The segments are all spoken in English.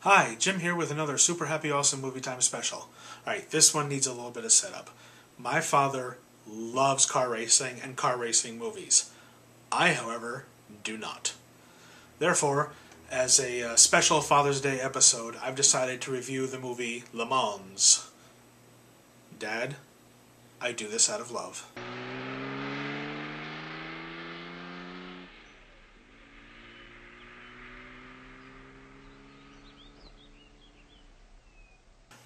Hi, Jim here with another super happy awesome movie time special. Alright, this one needs a little bit of setup. My father loves car racing and car racing movies. I, however, do not. Therefore, as a special Father's Day episode, I've decided to review the movie Le Mans. Dad, I do this out of love.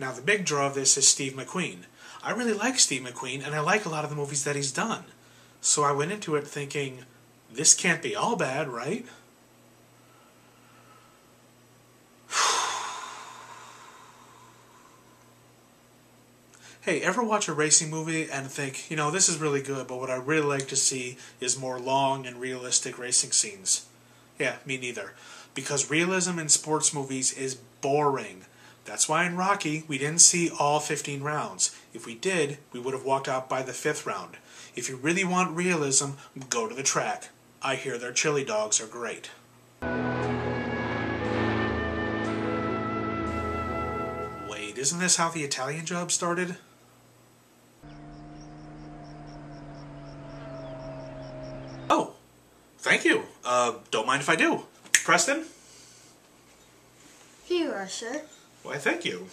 Now, the big draw of this is Steve McQueen. I really like Steve McQueen, and I like a lot of the movies that he's done. So I went into it thinking, this can't be all bad, right? Hey, ever watch a racing movie and think, this is really good, but what I really like to see is more long and realistic racing scenes? Yeah, me neither. Because realism in sports movies is boring. That's why in Rocky, we didn't see all 15 rounds. If we did, we would have walked out by the 5th round. If you really want realism, go to the track. I hear their chili dogs are great. Wait, isn't this how the Italian Job started? Oh, thank you. Don't mind if I do. Preston? Here you are, sir. Why, thank you.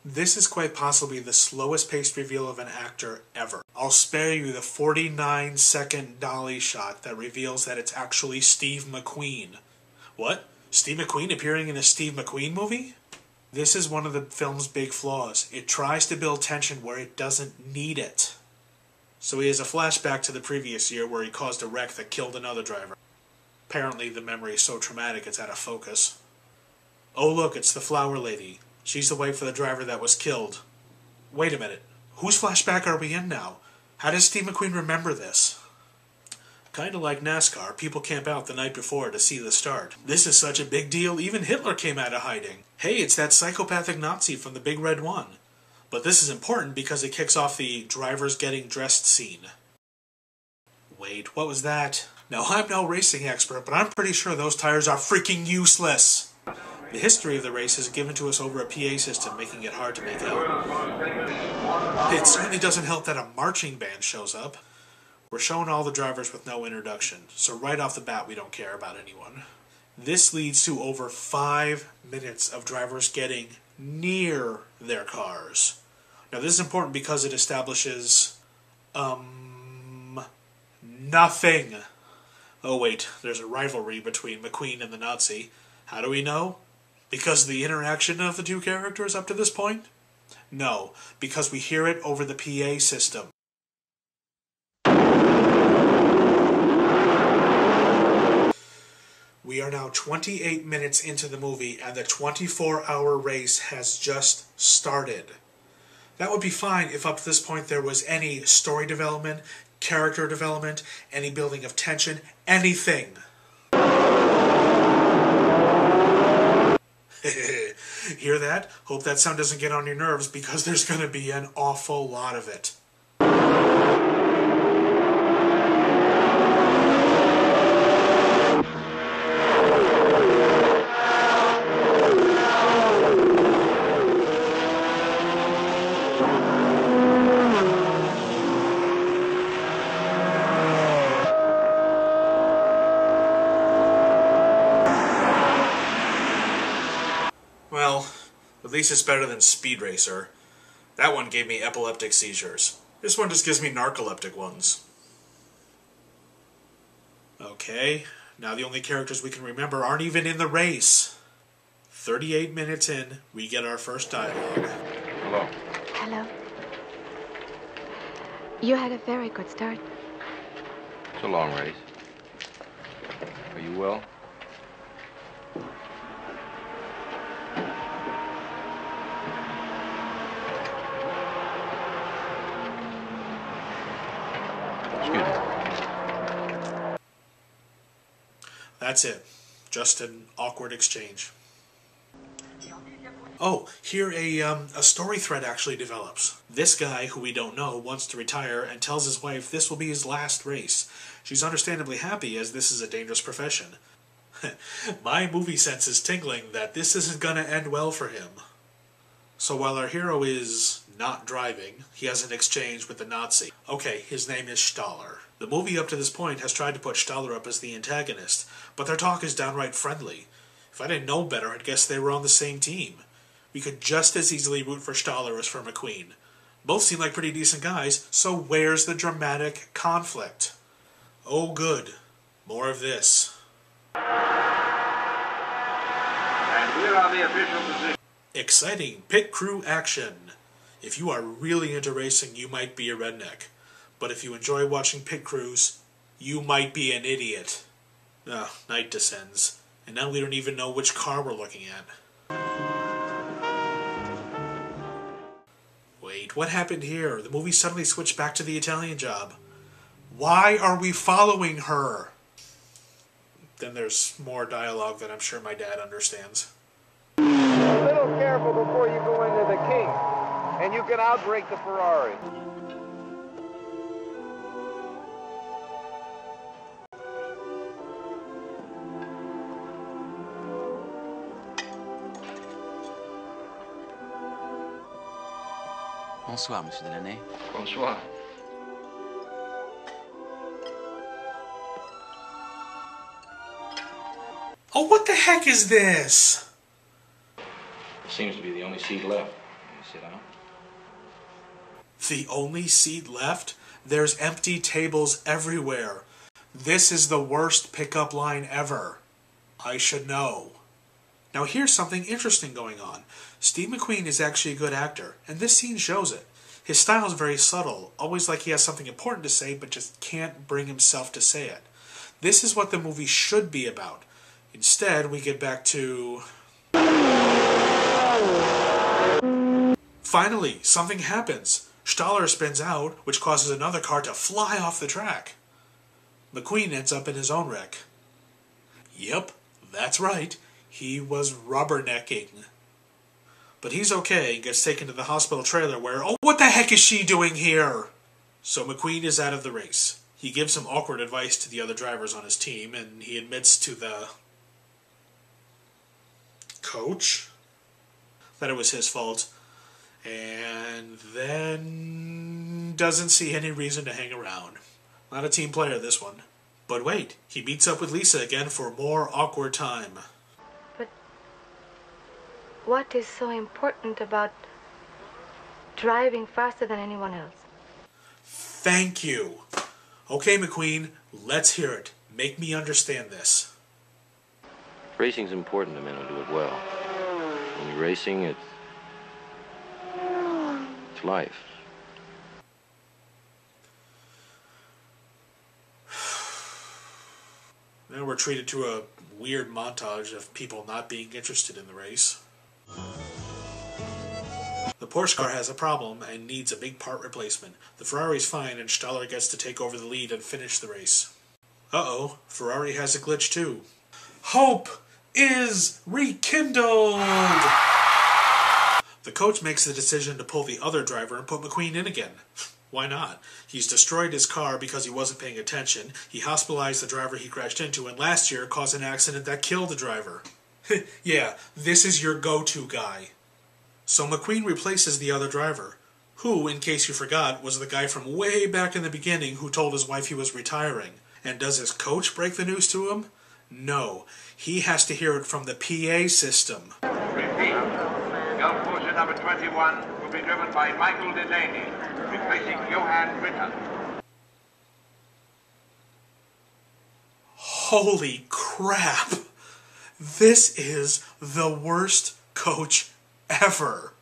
This is quite possibly the slowest paced reveal of an actor ever. I'll spare you the 49-second dolly shot that reveals that it's actually Steve McQueen. What? Steve McQueen appearing in a Steve McQueen movie? This is one of the film's big flaws. It tries to build tension where it doesn't need it. So he has a flashback to the previous year where he caused a wreck that killed another driver. Apparently the memory is so traumatic it's out of focus. Oh look, it's the flower lady. She's the wife of the driver that was killed. Wait a minute. Whose flashback are we in now? How does Steve McQueen remember this? Kinda like NASCAR, people camp out the night before to see the start. This is such a big deal, even Hitler came out of hiding. Hey, it's that psychopathic Nazi from the Big Red One. But this is important because it kicks off the drivers getting dressed scene. Wait, what was that? Now, I'm no racing expert, but I'm pretty sure those tires are freaking useless. The history of the race is given to us over a PA system, making it hard to make out. It certainly doesn't help that a marching band shows up. We're showing all the drivers with no introduction, so right off the bat we don't care about anyone. This leads to over 5 minutes of drivers getting near their cars. Now this is important because it establishes, nothing. Oh wait, there's a rivalry between McQueen and the Nazi. How do we know? Because of the interaction of the two characters up to this point? No, because we hear it over the PA system. We are now 28 minutes into the movie and the 24-hour race has just started. That would be fine if up to this point there was any story development, character development, any building of tension, anything. Hear that? Hope that sound doesn't get on your nerves because there's going to be an awful lot of it. Well, at least it's better than Speed Racer. That one gave me epileptic seizures. This one just gives me narcoleptic ones. Okay, now the only characters we can remember aren't even in the race. 38 minutes in, we get our first dialogue. Hello. Hello. You had a very good start. It's a long race. Are you well? Excuse me. That's it. Just an awkward exchange. Oh, here a story thread actually develops. This guy, who we don't know, wants to retire and tells his wife this will be his last race. She's understandably happy as this is a dangerous profession. My movie sense is tingling that this isn't gonna end well for him. So while our hero is not driving, he has an exchange with the Nazi. Okay, his name is Staller. The movie up to this point has tried to put Staller up as the antagonist, but their talk is downright friendly. If I didn't know better, I'd guess they were on the same team. We could just as easily root for Staller as for McQueen. Both seem like pretty decent guys, so where's the dramatic conflict? Oh good, more of this. And here are the official positions. Exciting pit crew action. If you are really into racing, you might be a redneck. But if you enjoy watching pit crews, you might be an idiot. Night descends, and now we don't even know which car we're looking at. Wait, what happened here? The movie suddenly switched back to the Italian Job. Why are we following her? Then there's more dialogue that I'm sure my dad understands. A little careful before you go into the King, and you can outbrake the Ferrari. Bonsoir, Monsieur Delaney. Bonsoir. Oh, what the heck is this? It seems to be the only seat left. Can you sit down? The only seat left? There's empty tables everywhere. This is the worst pickup line ever. I should know. Now here's something interesting going on. Steve McQueen is actually a good actor, and this scene shows it. His style is very subtle, always like he has something important to say, but just can't bring himself to say it. This is what the movie should be about. Instead, we get back to... Finally, something happens. Staller spins out, which causes another car to fly off the track. McQueen ends up in his own wreck. Yep, that's right. He was rubbernecking. But he's okay and gets taken to the hospital trailer where, oh, what the heck is she doing here? So McQueen is out of the race. He gives some awkward advice to the other drivers on his team, and he admits to the coach that it was his fault, and then doesn't see any reason to hang around. Not a team player, this one. But wait, he meets up with Lisa again for more awkward time. But what is so important about driving faster than anyone else? Thank you. Okay, McQueen, let's hear it. Make me understand this. Racing's important to men who do it well. When you're racing, it's life. Now we're treated to a weird montage of people not being interested in the race. The Porsche car has a problem and needs a big part replacement. The Ferrari's fine and Staller gets to take over the lead and finish the race. Uh-oh, Ferrari has a glitch too. Hope is rekindled! The coach makes the decision to pull the other driver and put McQueen in again. Why not? He's destroyed his car because he wasn't paying attention, he hospitalized the driver he crashed into, and last year caused an accident that killed the driver. Yeah, this is your go-to guy. So McQueen replaces the other driver, who, in case you forgot, was the guy from way back in the beginning who told his wife he was retiring. And does his coach break the news to him? No. He has to hear it from the PA system. Repeat. Golf Porsche number 21 will be driven by Michael Delaney, replacing Johan Ritter. Holy crap! This is the worst coach ever.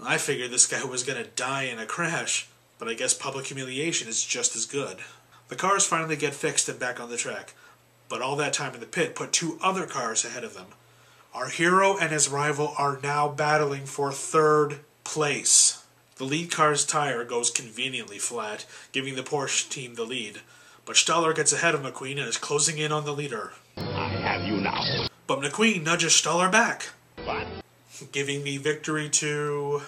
I figured this guy was gonna die in a crash, but I guess public humiliation is just as good. The cars finally get fixed and back on the track, but all that time in the pit put two other cars ahead of them. Our hero and his rival are now battling for third place. The lead car's tire goes conveniently flat, giving the Porsche team the lead, but Staller gets ahead of McQueen and is closing in on the leader. I have you now. But McQueen nudges Staller back, But giving the victory to...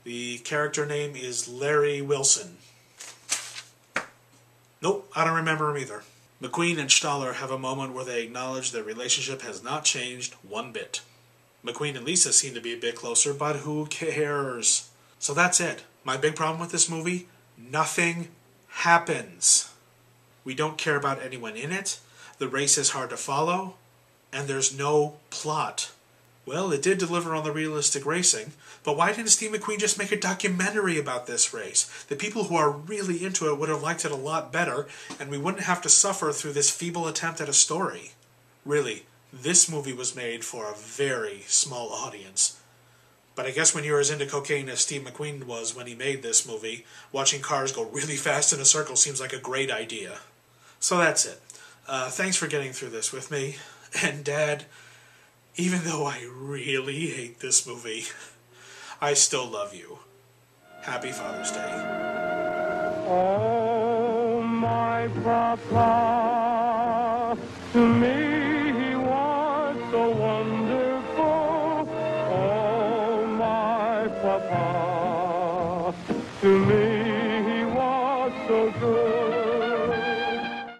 The character name is Larry Wilson. Nope, I don't remember him either. McQueen and Staller have a moment where they acknowledge their relationship has not changed one bit. McQueen and Lisa seem to be a bit closer, but who cares? So that's it. My big problem with this movie? Nothing happens. We don't care about anyone in it, the race is hard to follow, and there's no plot. Well, it did deliver on the realistic racing, but why didn't Steve McQueen just make a documentary about this race? The people who are really into it would have liked it a lot better, and we wouldn't have to suffer through this feeble attempt at a story. Really, this movie was made for a very small audience. But I guess when you're as into cocaine as Steve McQueen was when he made this movie, watching cars go really fast in a circle seems like a great idea. So that's it. Thanks for getting through this with me. And Dad, even though I really hate this movie, I still love you. Happy Father's Day. Oh, my papa, to me he was so wonderful. Oh, my papa, to me he was so good.